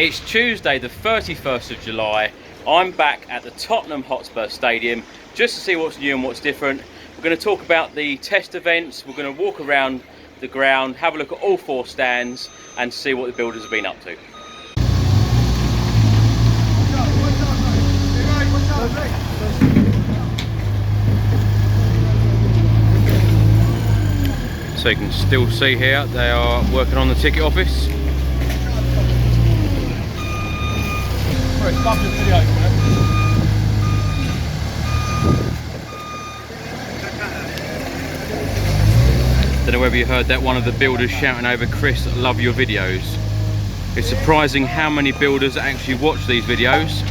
It's Tuesday the 31st of July. I'm back at the Tottenham Hotspur Stadium just to see what's new and what's different. We're going to talk about the test events, we're going to walk around the ground, have a look at all four stands and see what the builders have been up to. So you can still see here they are working on the ticket office. Don't know whether you heard that, one of the builders shouting over, "Chris, love your videos." It's surprising how many builders actually watch these videos,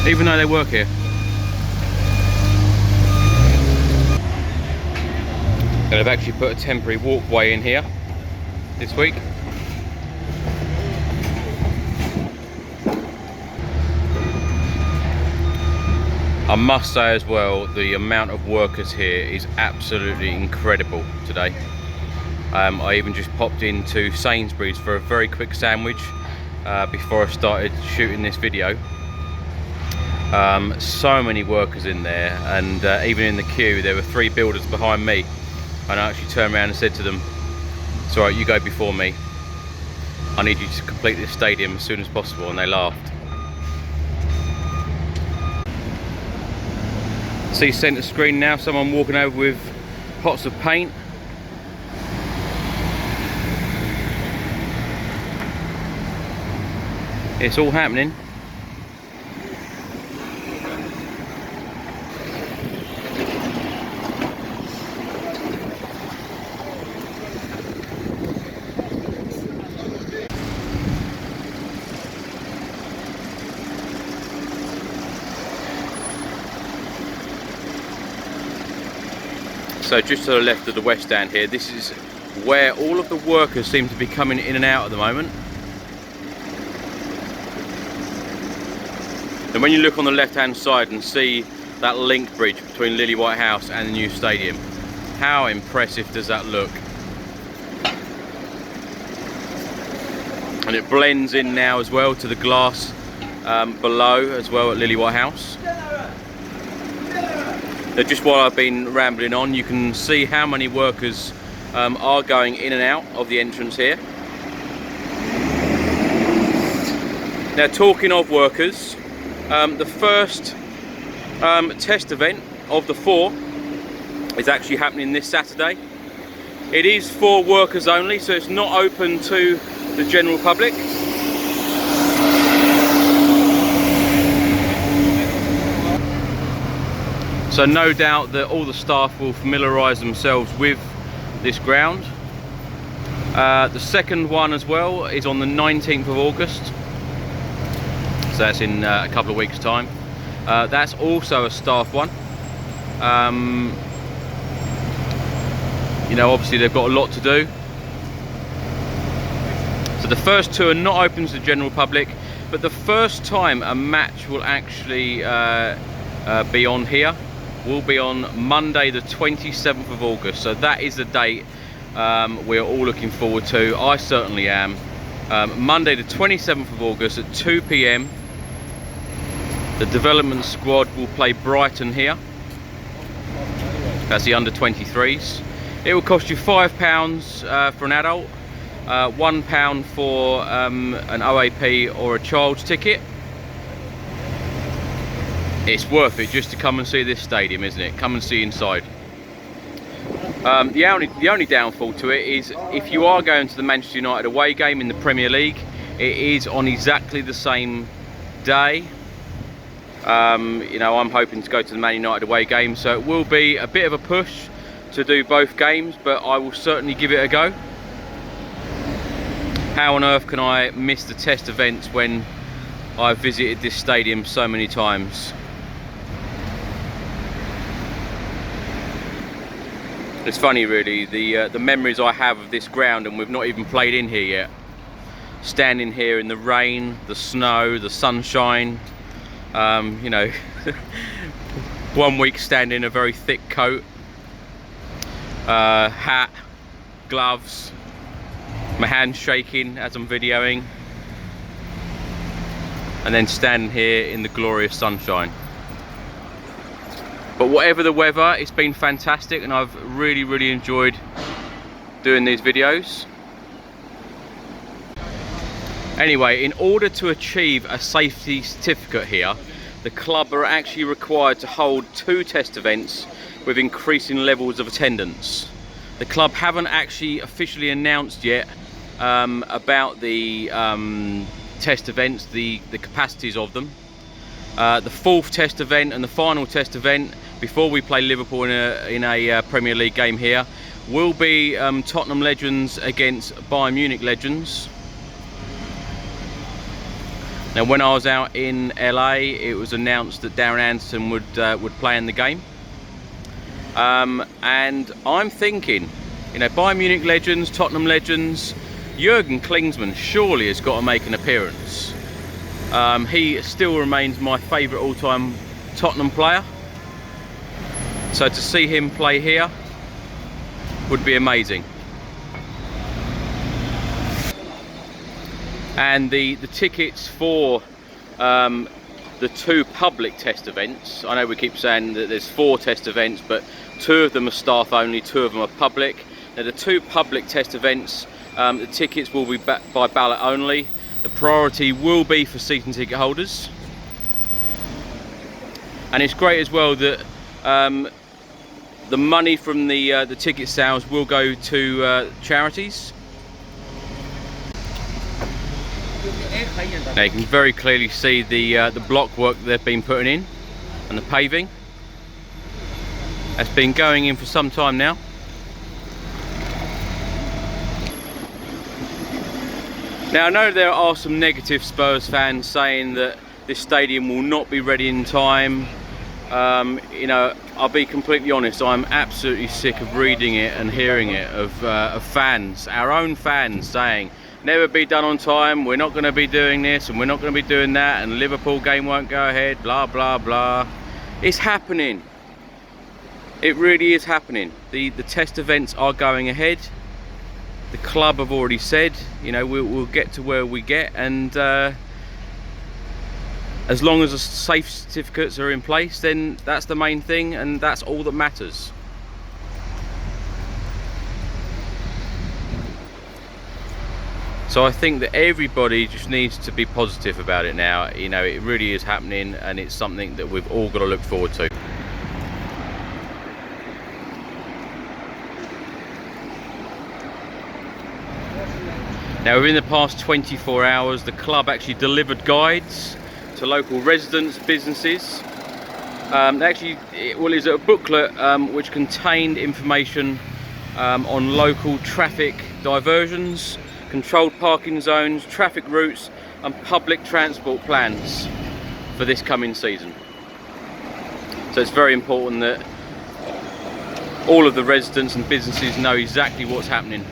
even though they work here. And they've actually put a temporary walkway in here this week. I must say as well, the amount of workers here is absolutely incredible today. I even just popped into Sainsbury's for a very quick sandwich before I started shooting this video. So many workers in there, and even in the queue there were 3 builders behind me, and I actually turned around and said to them, "It's alright, you go before me. I need you to complete this stadium as soon as possible," and they laughed. See centre screen now, someone walking over with pots of paint. It's all happening. So just to the left of the west stand here, this is where all of the workers seem to be coming in and out at the moment. And when you look on the left hand side and see that link bridge between Lily White House and the new stadium, how impressive does that look? And it blends in now as well to the glass below as well at Lily White House. Just while I've been rambling on, you can see how many workers are going in and out of the entrance here. Now, talking of workers, the first test event of the 4 is actually happening this Saturday. It is for workers only, so it's not open to the general public. So no doubt that all the staff will familiarise themselves with this ground. The second one as well is on the 19th of August. So that's in a couple of weeks' time. That's also a staff one. You know, obviously they've got a lot to do. So the first 2 are not open to the general public, but the first time a match will actually be on here will be on Monday the 27th of August. So that is the date we're all looking forward to. I certainly am. Monday the 27th of August at 2 PM. The development squad will play Brighton here. That's the under 23s. It will cost you £5 for an adult, £1 for an OAP or a child's ticket. It's worth it just to come and see this stadium, isn't it? Come and see inside. The only downfall to it is if you are going to the Manchester United away game in the Premier League, it is on exactly the same day. You know, I'm hoping to go to the Man United away game, so it will be a bit of a push to do both games, but I will certainly give it a go. How on earth can I miss the test events when I've visited this stadium so many times? It's funny really, the memories I have of this ground, and we've not even played in here yet. Standing here in the rain, the snow, the sunshine, you know, one week standing in a very thick coat, hat, gloves, My hand's shaking as I'm videoing, and then standing here in the glorious sunshine. But whatever the weather, it's been fantastic, and I've really enjoyed doing these videos. Anyway, in order to achieve a safety certificate here, the club are actually required to hold 2 test events with increasing levels of attendance. The club haven't actually officially announced yet about the test events, the capacities of them. The 4th test event and the final test event before we play Liverpool in a Premier League game here will be Tottenham Legends against Bayern Munich Legends. Now, when I was out in LA, it was announced that Darren Anderson would play in the game, and I'm thinking, you know, Bayern Munich Legends, Tottenham Legends, Jurgen Klinsmann surely has got to make an appearance. He still remains my favourite all-time Tottenham player, so to see him play here would be amazing. And the tickets for the 2 public test events, I know we keep saying that there's 4 test events, but 2 of them are staff only, 2 of them are public. Now, the 2 public test events, the tickets will be by ballot only. The priority will be for season ticket holders. And it's great as well that the money from the ticket sales will go to charities. Now you can very clearly see the block work they've been putting in and the paving. That's been going in for some time now. Now, I know there are some negative Spurs fans saying that this stadium will not be ready in time. You know, I'll be completely honest, I'm absolutely sick of reading it and hearing it of fans, our own fans, saying never be done on time, we're not going to be doing this and we're not going to be doing that, and Liverpool game won't go ahead, blah blah blah. It's happening. It really is happening. The test events are going ahead. The club have already said, you know, we'll get to where we get, and as long as the safe certificates are in place, then that's the main thing, and that's all that matters. So I think that everybody just needs to be positive about it now. You know, it really is happening, and it's something that we've all got to look forward to. Now, within the past 24 hours, the club actually delivered guides to local residents, businesses. Actually, it's a booklet which contained information on local traffic diversions, controlled parking zones, traffic routes and public transport plans for this coming season. So it's very important that all of the residents and businesses know exactly what's happening.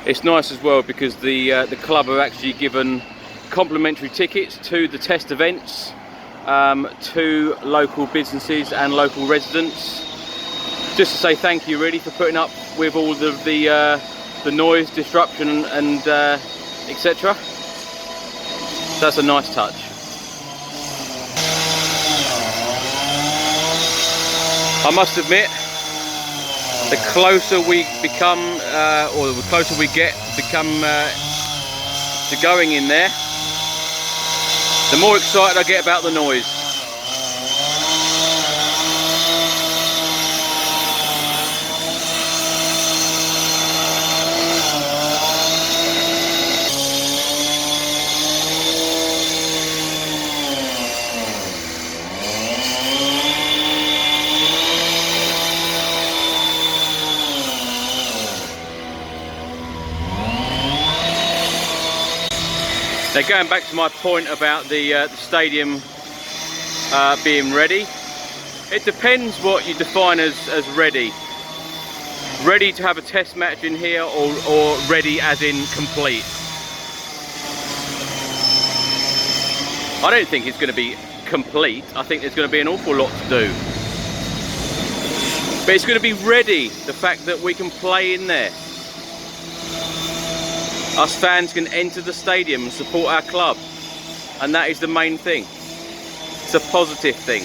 It's nice as well because the club have actually given complimentary tickets to the test events to local businesses and local residents, just to say thank you really for putting up with all of the noise, disruption and etc. So that's a nice touch. I must admit, the closer we become, or the closer we get to going in there, the more excited I get about the noise. Now, going back to my point about the stadium being ready, it depends what you define as ready. Ready to have a test match in here, or ready as in complete. I don't think it's going to be complete. I think there's going to be an awful lot to do. But it's going to be ready, the fact that we can play in there. Us fans can enter the stadium and support our club, and that is the main thing. It's a positive thing.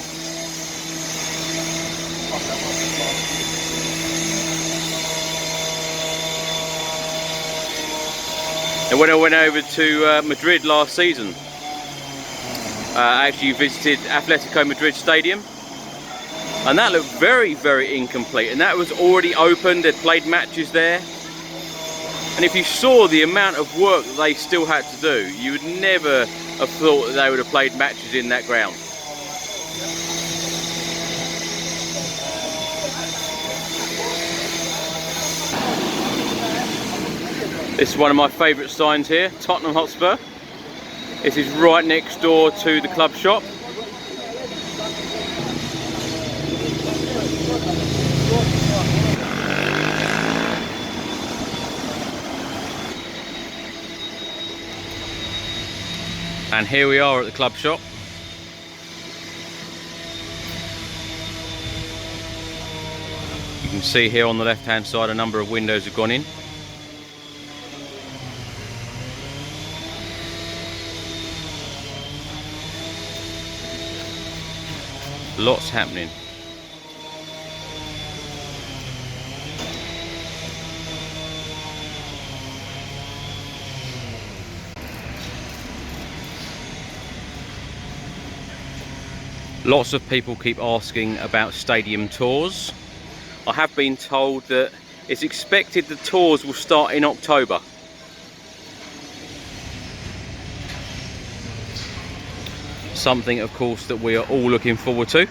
And when I went over to Madrid last season, I actually visited Atletico Madrid Stadium, and that looked very, very incomplete, and that was already open. They'd played matches there, and if you saw the amount of work that they still had to do, you would never have thought that they would have played matches in that ground. This is one of my favourite signs here, Tottenham Hotspur. This is right next door to the club shop. And here we are at the club shop. You can see here on the left hand side a number of windows have gone in. Lots happening. Lots of people keep asking about stadium tours. I have been told that it's expected the tours will start in October. Something, of course, that we are all looking forward to.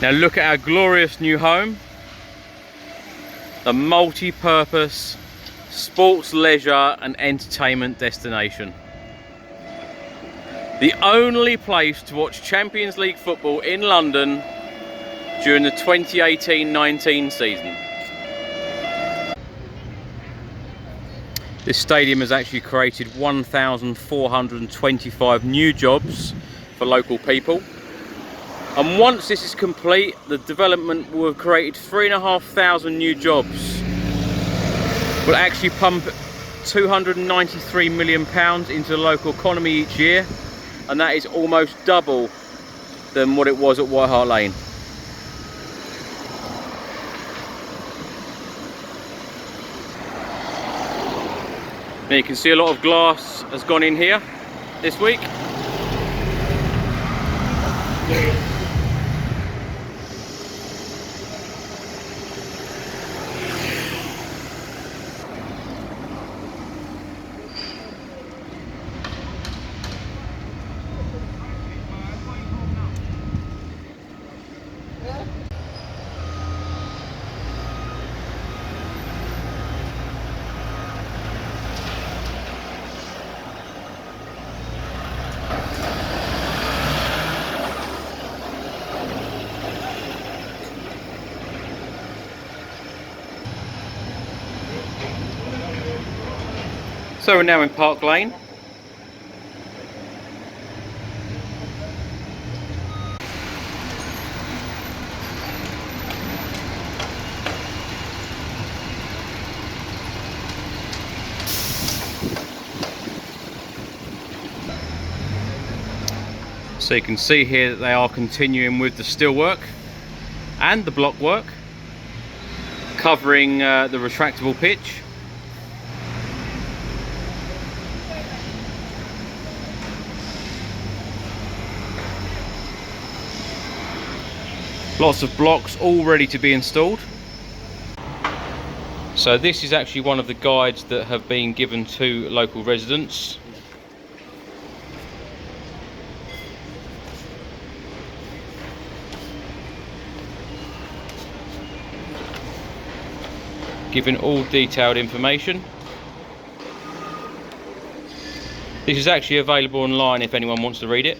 Now look at our glorious new home. The multi-purpose sports, leisure and entertainment destination. The only place to watch Champions League football in London during the 2018-19 season. This stadium has actually created 1,425 new jobs for local people. And once this is complete, the development will have created 3,500 new jobs. Will actually pump £293 million into the local economy each year, and that is almost double than what it was at White Hart Lane. Now you can see a lot of glass has gone in here this week. So we're now in Park Lane. So you can see here that they are continuing with the steelwork and the block work, covering the retractable pitch. Lots of blocks all ready to be installed. So this is actually one of the guides that have been given to local residents. Giving all detailed information. This is actually available online if anyone wants to read it.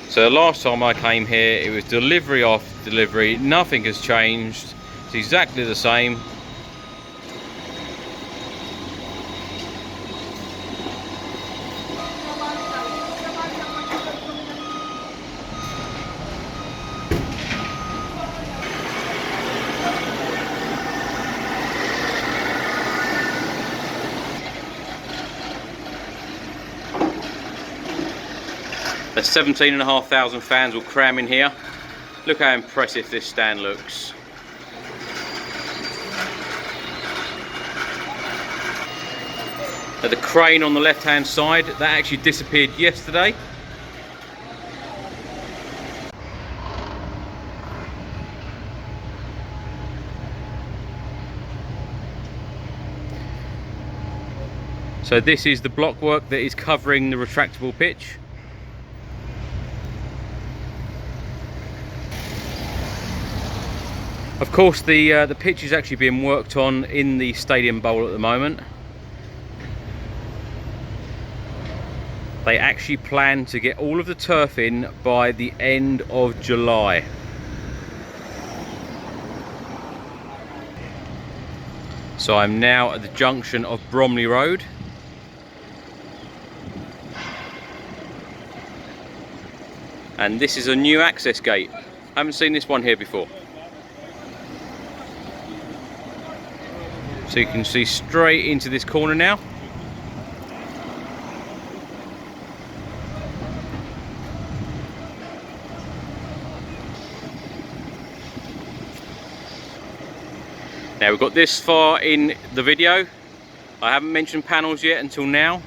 So the last time I came here, it was delivery after delivery. Nothing has changed. It's exactly the same. The 17,500 fans will cram in here. Look how impressive this stand looks. Now the crane on the left hand side, that actually disappeared yesterday. So this is the block work that is covering the retractable pitch. Of course, the pitch is actually being worked on in the Stadium Bowl at the moment. They actually plan to get all of the turf in by the end of July. So I'm now at the junction of Bromley Road. And this is a new access gate. I haven't seen this one here before. So you can see straight into this corner now. Now we've got this far in the video. I haven't mentioned panels yet until now.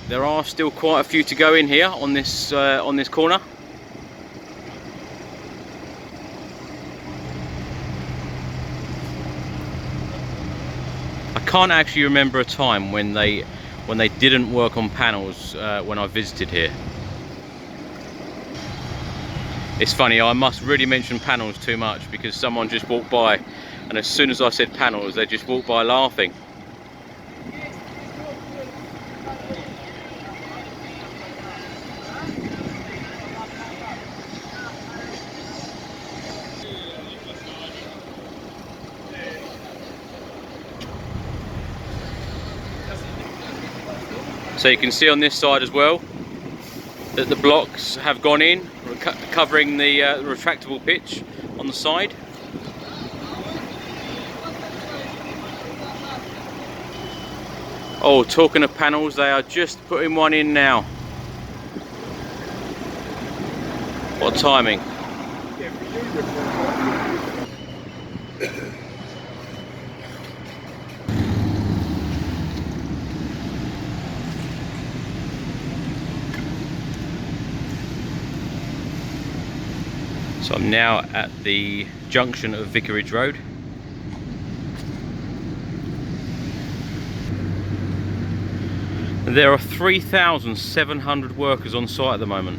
There are still quite a few to go in here on this corner. I can't actually remember a time when they didn't work on panels when I visited here. It's funny, I must really mention panels too much because someone just walked by, and as soon as I said panels, they just walked by laughing. So you can see on this side as well that the blocks have gone in, covering the retractable pitch on the side. Oh, talking of panels, they are just putting one in now. What timing? So I'm now at the junction of Vicarage Road. There are 3,700 workers on site at the moment.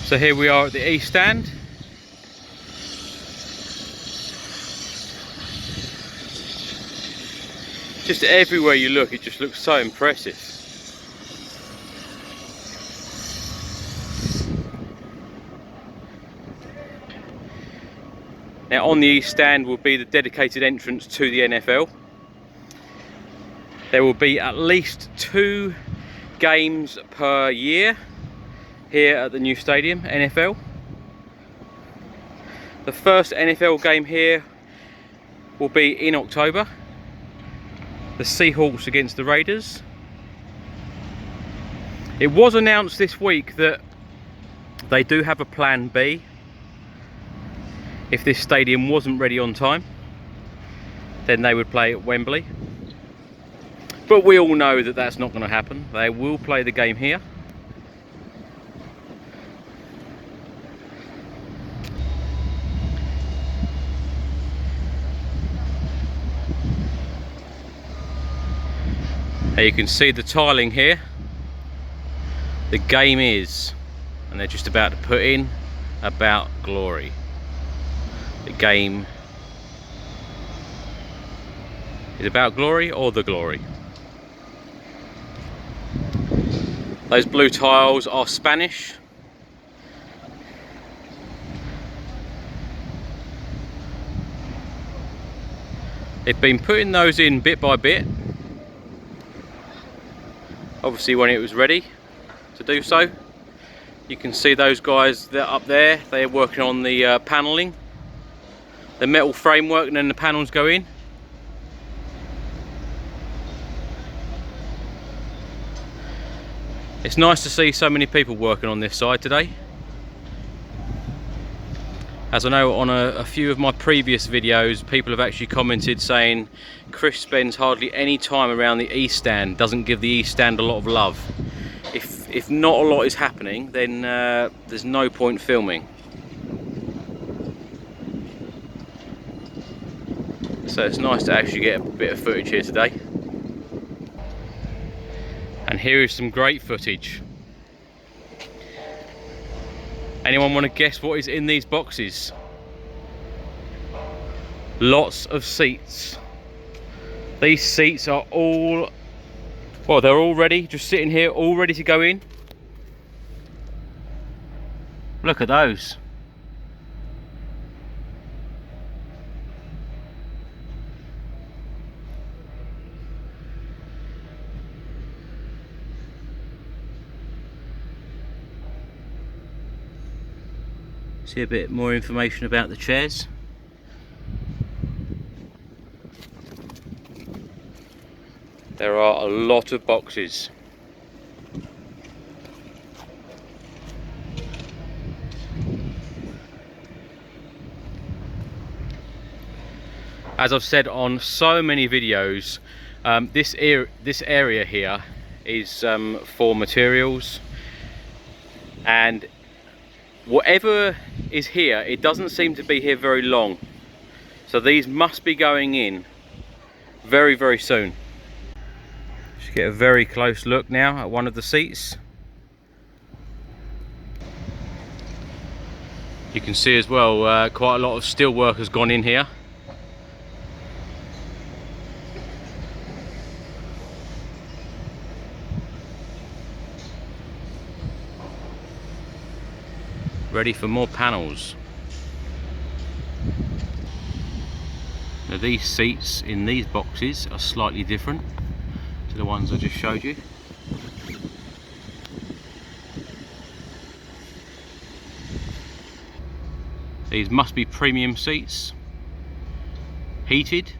So here we are at the East Stand. Just everywhere you look, it just looks so impressive. Now on the East Stand will be the dedicated entrance to the NFL. There will be at least 2 games per year here at the new stadium, NFL. The first NFL game here will be in October. The Seahawks against the Raiders. It was announced this week that they do have a plan B if this stadium wasn't ready on time. Then they would play at Wembley. But we all know that that's not going to happen. They will play the game here. Now you can see the tiling here. The game is, and they're just about to put in, about glory. The game is about glory or the glory. Those blue tiles are Spanish. They've been putting those in bit by bit. Obviously when it was ready to do so. You can see those guys that up there, they're working on the panelling, the metal framework, and then the panels go in. It's nice to see so many people working on this side today. As I know on a few of my previous videos, people have actually commented saying Chris spends hardly any time around the east stand, doesn't give the east stand a lot of love. If not a lot is happening, then there's no point filming. So it's nice to actually get a bit of footage here today. And here is some great footage. Anyone want to guess what is in these boxes? Lots of seats. These seats are all, well, they're all ready, just sitting here, all ready to go in. Look at those. See a bit more information about the chairs. There are a lot of boxes. As I've said on so many videos, this area here is for materials, and whatever is here, it doesn't seem to be here very long. So these must be going in very, very soon. Just get a very close look now at one of the seats. You can see as well, quite a lot of steel work has gone in here. Ready for more panels. Now these seats in these boxes are slightly different to the ones I just showed you. These must be premium seats, heated.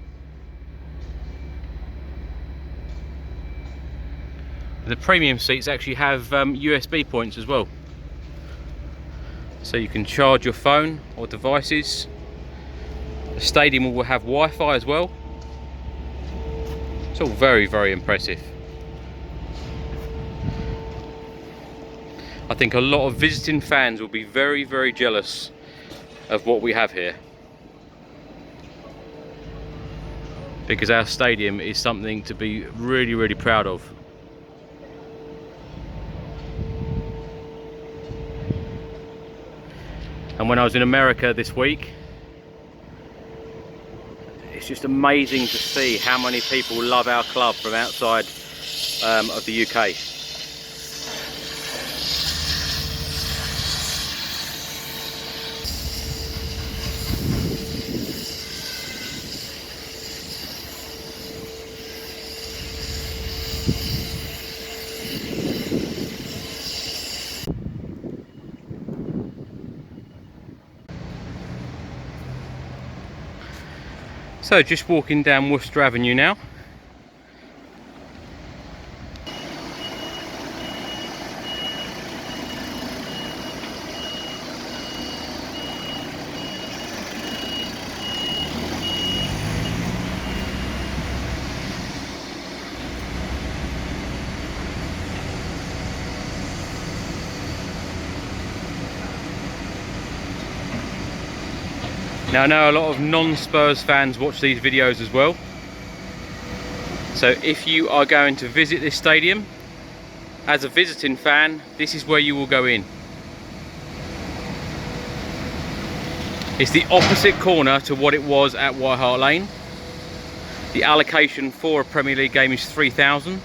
The premium seats actually have USB points as well. So you can charge your phone or devices. The stadium will have Wi-Fi as well. It's all very, very impressive. I think a lot of visiting fans will be very, very jealous of what we have here, because our stadium is something to be really, really proud of. And when I was in America this week, it's just amazing to see how many people love our club from outside of the UK. So just walking down Worcester Avenue now. Now I know a lot of non-Spurs fans watch these videos as well, So if you are going to visit this stadium as a visiting fan, this is where you will go in. It's the opposite corner to what it was at White Hart Lane. The allocation for a Premier League game is 3,000.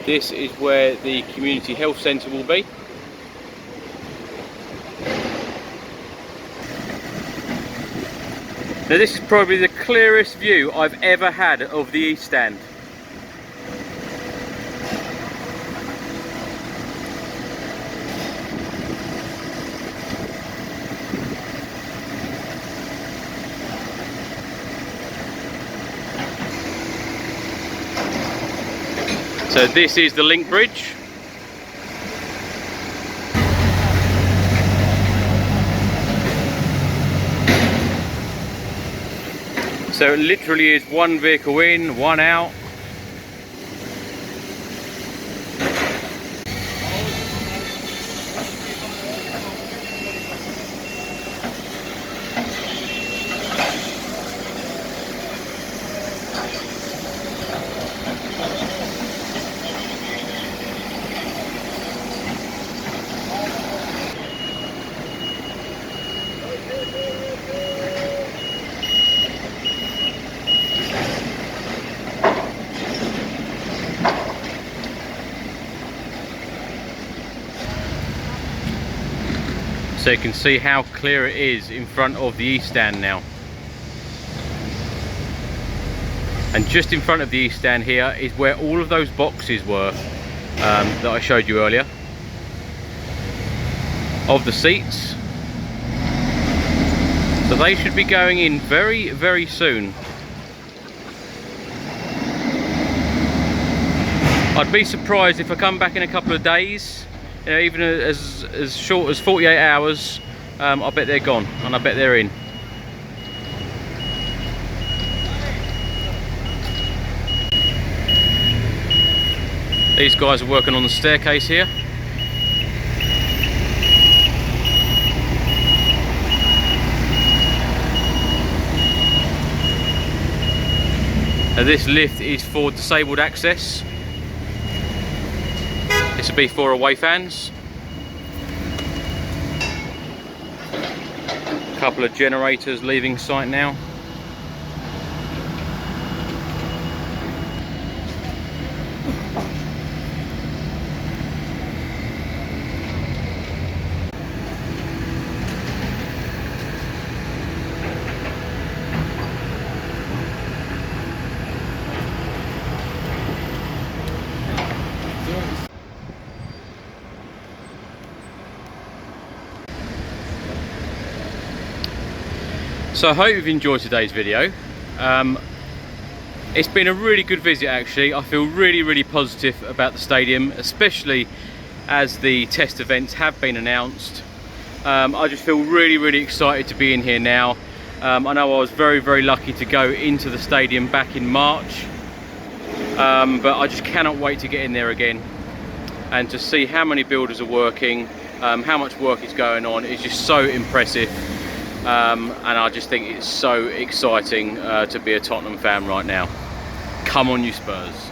This is where the community health centre will be. Now this is probably the clearest view I've ever had of the East Stand. So this is the link bridge. So it literally is one vehicle in, one out. So you can see how clear it is in front of the East Stand now. And just in front of the East Stand here is where all of those boxes were that I showed you earlier, of the seats. So they should be going in very, very soon. I'd be surprised if I come back in a couple of days, you know, even as short as 48 hours, I bet they're gone and I bet they're in. These guys are working on the staircase here. Now this lift is for disabled access. This will be for away fans. A couple of generators leaving site now. So I hope you've enjoyed today's video. It's been a really good visit actually. I feel really positive about the stadium, especially as the test events have been announced. I just feel really excited to be in here now. I know I was very lucky to go into the stadium back in March, but I just cannot wait to get in there again and to see how many builders are working, how much work is going on. It's just so impressive. And I just think it's so exciting to be a Tottenham fan right now. Come on you Spurs.